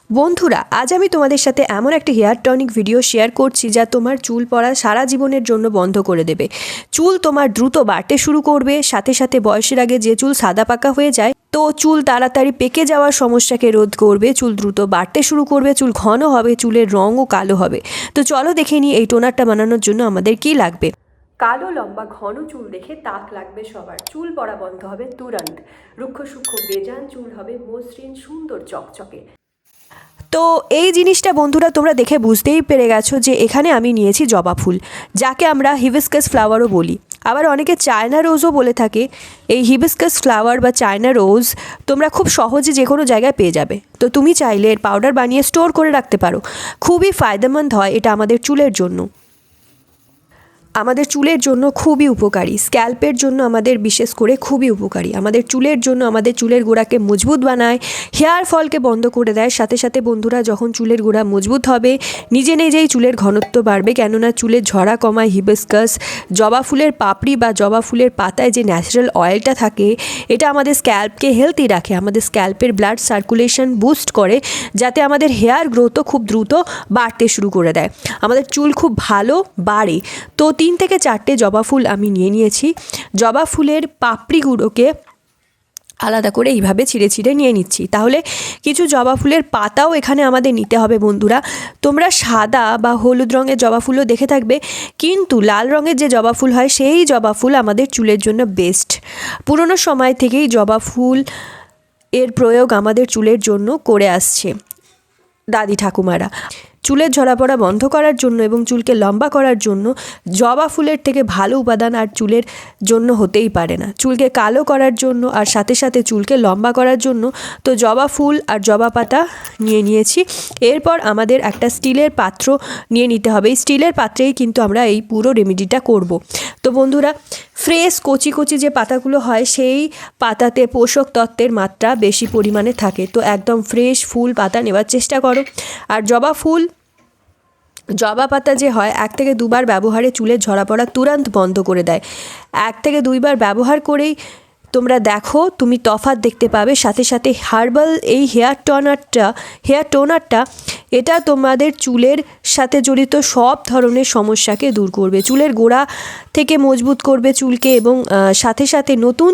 বন্ধুরা, আজ আমি তোমাদের সাথে এমন একটা হেয়ার টনিক ভিডিও শেয়ার করছি যা তোমার চুল পড়া সারা জীবনের জন্য বন্ধ করে দেবে। চুল তোমার দ্রুত বাড়তে শুরু করবে, সাথে সাথে বয়সের আগে যে চুল সাদা পাকা হয়ে যায় তো চুল তাড়াতাড়ি পেকে যাওয়ার সমস্যাকে রোধ করবে, চুল দ্রুত বাড়তে শুরু করবে, চুল ঘন হবে, চুলের রঙও কালো হবে। তো চলো দেখে নিই এই টোনারটা বানানোর জন্য আমাদের কি লাগবে। কালো লম্বা ঘন চুল দেখে তাক লাগবে সবার। চুল পড়া বন্ধ হবে তুরন্ত। রুক্ষ সূক্ষ্ম বেজান চুল হবে মসৃণ সুন্দর চকচকে। তো এই জিনিসটা বন্ধুরা তোমরা দেখে বুঝতেই পেরে গেছো যে এখানে আমি নিয়েছি জবা ফুল, যাকে আমরা হিবিস্কাস ফ্লাওয়ারও বলি, আবার অনেকে চায়না রোজও বলে থাকে। এই হিবিস্কাস ফ্লাওয়ার বা চায়না রোজ তোমরা খুব সহজে যে কোনো জায়গায় পেয়ে যাবে। তো তুমি চাইলে এর পাউডার বানিয়ে স্টোর করে রাখতে পারো। খুবই ফায়দামন্দ হয় এটা আমাদের চুলের জন্য, আমাদের চুলের জন্য খুবই উপকারী। স্ক্যাল্পের জন্য আমাদের বিশেষ করে খুবই উপকারী। আমাদের চুলের জন্য আমাদের চুলের গোড়াকে মজবুত বানায়, হেয়ার ফলকে বন্ধ করে দেয়। সাথে সাথে বন্ধুরা, যখন চুলের গোড়া মজবুত হবে নিজে নিজেই চুলের ঘনত্ব বাড়বে, কেননা চুলের ঝরা কমায় হিবিস্কাস। জবা ফুলের পাপড়ি বা জবা ফুলের পাতায় যে ন্যাচারাল অয়েলটা থাকে এটা আমাদের স্ক্যাল্পকে হেলদি রাখে, আমাদের স্ক্যাল্পের ব্লাড সার্কুলেশন বুস্ট করে, যাতে আমাদের হেয়ার গ্রোথও খুব দ্রুত বাড়তে শুরু করে দেয়, আমাদের চুল খুব ভালো বাড়ে। তো 3 থেকে 4টে জবা ফুল আমি নিয়ে নিয়েছি। জবা ফুলের পাপড়িগুলোকে আলাদা করে এইভাবে ছিঁড়ে ছিঁড়ে নিয়ে নিচ্ছি। তাহলে কিছু জবা ফুলের পাতাও এখানে আমাদের নিতে হবে বন্ধুরা। তোমরা সাদা বা হলুদ রঙের জবা ফুলও দেখে থাকবে, কিন্তু লাল রঙের যে জবা ফুল হয় সেই জবা ফুল আমাদের চুলের জন্য বেস্ট। পুরনো সময় থেকেই জবা ফুল এর প্রয়োগ আমাদের চুলের জন্য করে আসছে দাদি ঠাকুমারা। চুলের ঝরা পড়া বন্ধ করার জন্য এবং চুলকে লম্বা করার জন্য জবা ফুলের থেকে ভালো উপাদান আর চুলের জন্য হতেই পারে না। চুলকে কালো করার জন্য আর সাথে সাথে চুলকে লম্বা করার জন্য তো জবা ফুল আর জবা পাতা নিয়ে নিয়েছি। এরপর আমাদের একটা স্টিলের পাত্র নিয়ে নিতে হবে। এই স্টিলের পাত্রেই কিন্তু আমরা এই পুরো রেমেডিটা করব। তো বন্ধুরা, ফ্রেশ কচি কচি যে পাতাগুলো হয় সেই পাতাতে পোষক তত্ত্বের মাত্রা বেশি পরিমাণে থাকে। তো একদম ফ্রেশ ফুল পাতা নেওয়ার চেষ্টা করো। আর জবা পাতা যে হয় 1 থেকে 2 বার ব্যবহারে চুলের ঝরা পড়া তুরন্ত বন্ধ করে দেয়। 1 থেকে 2 বার ব্যবহার করেই তোমরা দেখো তুমি তফাৎ দেখতে পাবে। সাথে সাথে হার্বাল এই হেয়ার টোনারটা এটা তোমাদের চুলের সাথে জড়িত সব ধরনের সমস্যাকে দূর করবে, চুলের গোড়া থেকে মজবুত করবে চুলকে, এবং সাথে সাথে নতুন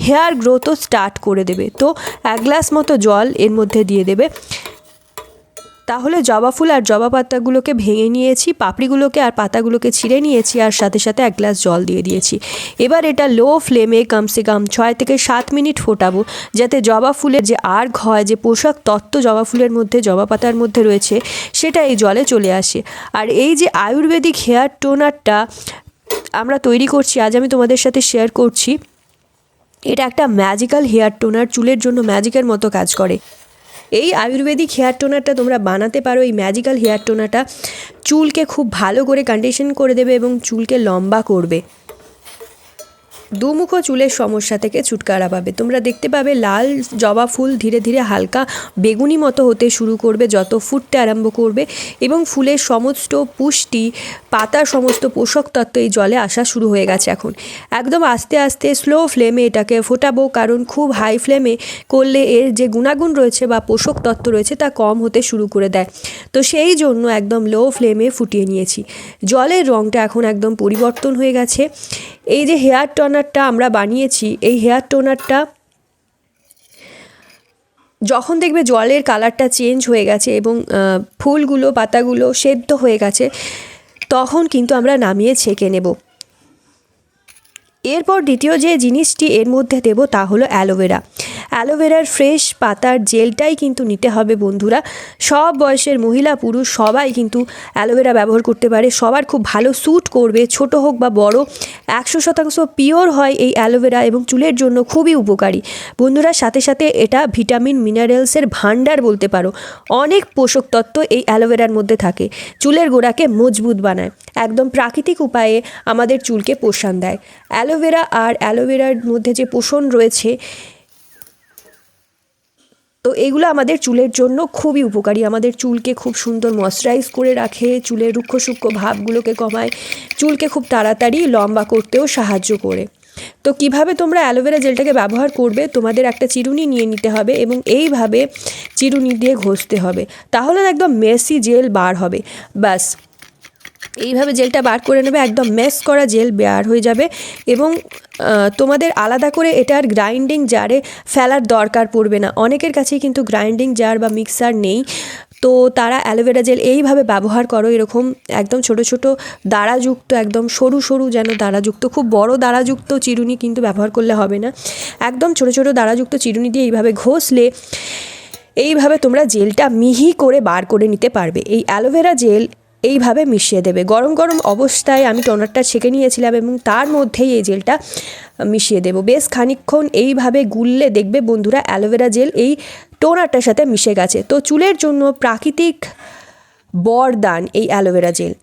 হেয়ার গ্রোথও স্টার্ট করে দেবে। তো 1 গ্লাস মতো জল এর মধ্যে দিয়ে দেবে। তাহলে জবা ফুল আর জবা পাতাগুলোকে ভেঙে নিয়েছি, পাপড়িগুলোকে আর পাতাগুলোকে ছিঁড়ে নিয়েছি, আর সাথে সাথে 1 গ্লাস জল দিয়ে দিয়েছি। এবার এটা লো ফ্লেমে কমসে কম 6 থেকে 7 মিনিট ফোটাবো, যাতে জবা ফুলের যে আর্গ হয়, যে পোষক তত্ত্ব জবা ফুলের মধ্যে জবা পাতার মধ্যে রয়েছে সেটা এই জলে চলে আসে। আর এই যে আয়ুর্বেদিক হেয়ার টোনারটা আমরা তৈরি করছি, আজ আমি তোমাদের সাথে শেয়ার করছি, এটা একটা ম্যাজিক্যাল হেয়ার টোনার, চুলের জন্য ম্যাজিকের মতো কাজ করে। এই আয়ুর্বেদিক হেয়ার টোনারটা তোমরা বানাতে পারো। এই ম্যাজিক্যাল হেয়ার টোনারটা চুলকে খুব ভালো করে কন্ডিশন করে দেবে এবং চুলকে লম্বা করবে। দুমুখো চুলের সমস্যা থেকে ছুটকারা পাবে। তোমরা দেখতে পাবে লাল জবা ফুল ধীরে ধীরে হালকা বেগুনি মতো হতে শুরু করবে যত ফুটতে আরম্ভ করবে, এবং ফুলের সমস্ত পুষ্টি, পাতার সমস্ত পোষক তত্ত্ব এই জলে আসা শুরু হয়ে গেছে। এখন একদম আস্তে আস্তে স্লো ফ্লেমে এটাকে ফোটাবো, কারণ খুব হাই ফ্লেমে করলে এর যে গুণাগুণ রয়েছে বা পোষক তত্ত্ব রয়েছে তা কম হতে শুরু করে দেয়। তো সেই জন্য একদম লো ফ্লেমে ফুটিয়ে নিয়েছি। জলের রঙটা এখন একদম পরিবর্তন হয়ে গেছে। এই যে হেয়ার টোনারটা আমরা বানিয়েছি, এই হেয়ার টোনারটা যখন দেখবে জলের কালারটা চেঞ্জ হয়ে গেছে এবং ফুলগুলো পাতাগুলো সেদ্ধ হয়ে গেছে, তখন কিন্তু আমরা নামিয়ে ছেঁকে নেব। এরপর দ্বিতীয় যে জিনিসটি এর মধ্যে দেব তা হলো অ্যালোভেরা। অ্যালোভেরার ফ্রেশ পাতার জেলটাই কিন্তু নিতে হবে বন্ধুরা। সব বয়সের মহিলা পুরুষ সবাই কিন্তু অ্যালোভেরা ব্যবহার করতে পারে, সবার খুব ভালো স্যুট করবে, ছোট হোক বা বড়। 100% পিওর হয় এই অ্যালোভেরা এবং চুলের জন্য খুবই উপকারী বন্ধুরা। সাথে সাথে এটা ভিটামিন মিনারেলসের ভান্ডার বলতে পারো। অনেক পোষক তত্ত্ব এই অ্যালোভেরার মধ্যে থাকে, চুলের গোড়াকে মজবুত বানায়, একদম প্রাকৃতিক উপায়ে আমাদের চুলকে পোষণ দেয়। অ্যালোভেরা আর অ্যালোভেরার মধ্যে যে পোষণ রয়েছে, তো এগুলো আমাদের চুলের জন্য খুবই উপকারী। আমাদের চুলকে খুব সুন্দর ময়শ্চারাইজ করে রাখে, চুলের রুক্ষ সূক্ষ্ম ভাবগুলোকে কমায়, চুলকে খুব তাড়াতাড়ি লম্বা করতেও সাহায্য করে। তো কিভাবে তোমরা অ্যালোভেরা জেলটাকে ব্যবহার করবে, তোমাদের একটা চিরুনি নিয়ে নিতে হবে এবং এইভাবে চিরুনি দিয়ে ঘষতে হবে, তাহলে একদম মেসি জেল বার হবে। ব্যাস এইভাবে জেলটা বার করে নেবে, একদম মেস করা জেল বার হয়ে যাবে এবং তোমাদের আলাদা করে এটার গ্রাইন্ডিং জারে ফেলার দরকার পড়বে না। অনেকের কাছেই কিন্তু গ্রাইন্ডিং জার বা মিক্সার নেই, তো তারা অ্যালোভেরা জেল এইভাবে ব্যবহার করো, এরকম একদম ছোট ছোট দাঁড়াযুক্ত, একদম সরু সরু যেন দাঁড়াযুক্ত, খুব বড় দাঁড়াযুক্ত চিরুনি কিন্তু ব্যবহার করলে হবে না, একদম ছোট ছোট দাঁড়াযুক্ত চিরুনি দিয়ে এইভাবে ঘষলে এইভাবে তোমরা জেলটা মিহি করে বার করে নিতে পারবে। এই অ্যালোভেরা জেল এইভাবে মিশিয়ে দেবে। গরম গরম অবস্থায় আমি টোনারটা ছেঁকে নিয়েছিলাম এবং তার মধ্যেই এই জেলটা মিশিয়ে দেবো। বেশ খানিকক্ষণ এইভাবে গুললে দেখবে বন্ধুরা অ্যালোভেরা জেল এই টোনারটার সাথে মিশে গেছে। তো চুলের জন্য প্রাকৃতিক বরদান এই অ্যালোভেরা জেল।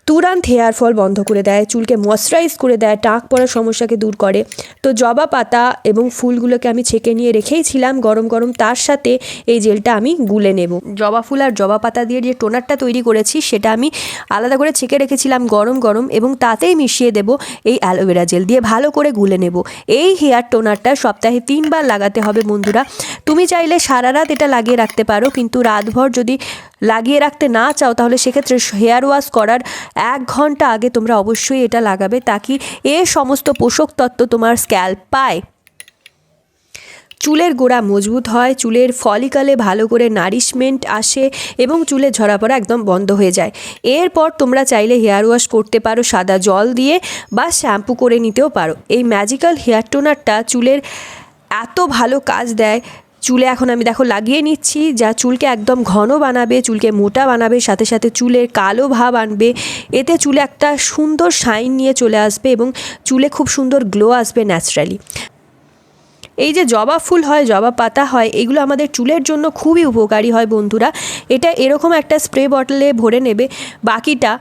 তুরন্ত হেয়ার ফল বন্ধ করে দেয়, চুলকে ময়শ্চারাইজ করে দেয়, টাক পড়ার সমস্যাকে দূর করে। তো জবা পাতা এবং ফুলগুলোকে আমি ছেঁকে নিয়ে রেখেইছিলাম গরম গরম, তার সাথে এই জেলটা আমি গুলে নেব। জবা ফুল আর জবা পাতা দিয়ে যে টোনারটা তৈরি করেছি সেটা আমি আলাদা করে ছেঁকে রেখেছিলাম গরম গরম, এবং তাতেই মিশিয়ে দেব এই অ্যালোভেরা জেল দিয়ে ভালো করে গুলে নেব। এই হেয়ার টোনারটা সপ্তাহে 3 বার লাগাতে হবে বন্ধুরা। তুমি চাইলে সারা রাত এটা লাগিয়ে রাখতে পারো, কিন্তু রাতভর যদি লাগিয়ে রাখতে না চাও তাহলে সেক্ষেত্রে হেয়ার ওয়াশ করার 1 ঘন্টা আগে তোমরা অবশ্যই এটা লাগাবে, তাকি এর সমস্ত পোষক তত্ত্ব তোমার স্ক্যাল্প পায়। চুলের গোড়া মজবুত হয়, চুলের ফলিকলে ভালো করে নারিশমেন্ট আসে এবং চুলের ঝরা পড়া একদম বন্ধ হয়ে যায়। এরপর তোমরা চাইলে হেয়ার ওয়াশ করতে পারো সাদা জল দিয়ে বা শ্যাম্পু করে নিতেও পারো। এই ম্যাজিক্যাল হেয়ার টোনারটা চুলের এত ভালো কাজ দেয়, চুলে এখন আমি দেখো লাগিয়ে নিচ্ছি, যা চুলকে একদম ঘন বানাবে, চুলকে মোটা বানাবে, সাথে সাথে চুলের কালো ভাব আনবে। এতে চুলে একটা সুন্দর শাইন নিয়ে চলে আসবে এবং চুলে খুব সুন্দর গ্লো আসবে ন্যাচারালি। এই যে জবা ফুল হয়, জবা পাতা হয়, এগুলো আমাদের চুলের জন্য খুবই উপকারী হয় বন্ধুরা। এটা এরকম একটা স্প্রে বটলে ভরে নেবে, বাকিটা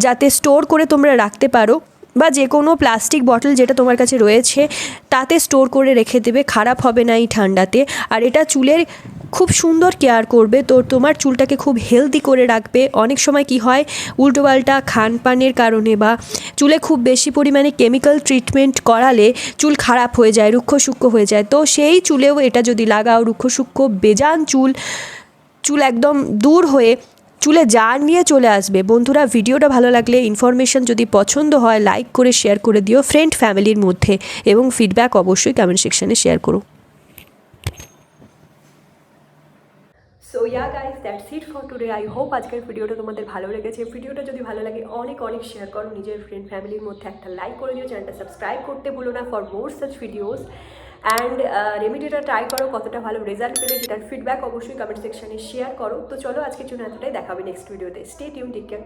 যাতে স্টোর করে তোমরা রাখতে পারো, বা যে কোনো প্লাস্টিক বটল যেটা তোমার কাছে রয়েছে তাতে স্টোর করে রেখে দেবে, খারাপ হবে না এই ঠান্ডাতে। আর এটা চুলের খুব সুন্দর কেয়ার করবে, তো তোমার চুলটাকে খুব হেলদি করে রাখবে। অনেক সময় কি হয়, উল্টোপাল্টা খানপানের কারণে বা চুলে খুব বেশি পরিমাণে কেমিক্যাল ট্রিটমেন্ট করালে চুল খারাপ হয়ে যায়, রুক্ষ সূক্ষ্ম হয়ে যায়। তো সেই চুলেও এটা যদি লাগাও, রুক্ষ সূক্ষ্ম বেজান চুল একদম দূর হয়ে চুলে জার নিয়ে চলে আসবে। বন্ধুরা, ভিডিওটা ভালো লাগলে, ইনফরমেশন যদি পছন্দ হয়, লাইক করে শেয়ার করে দিও ফ্রেন্ড ফ্যামিলির মধ্যে, এবং ফিডব্যাক অবশ্যই কমেন্ট সেকশনে শেয়ার করো। So yeah guys, that's it for today. I hope আজকের ভিডিওটা তোমাদের ভালো লেগেছে। ভিডিওটা যদি ভালো লাগে অনেক অনেক শেয়ার করো, নিজের ফ্রেন্ড ফ্যামিলির মধ্যে একটা লাইক করে দিও, চ্যানেলটা সাবস্ক্রাইব করতে ভুলো না for more such videos. And রেমেডিটা ট্রাই করো, কতটা ভালো রেজাল্ট পেলে সেটার ফিডব্যাক অবশ্যই কমেন্ট সেকশনে শেয়ার করো। তো চলো আজকের জন্য এতটাই, দেখাবে নেক্সট ভিডিওতে। Stay tune, take care.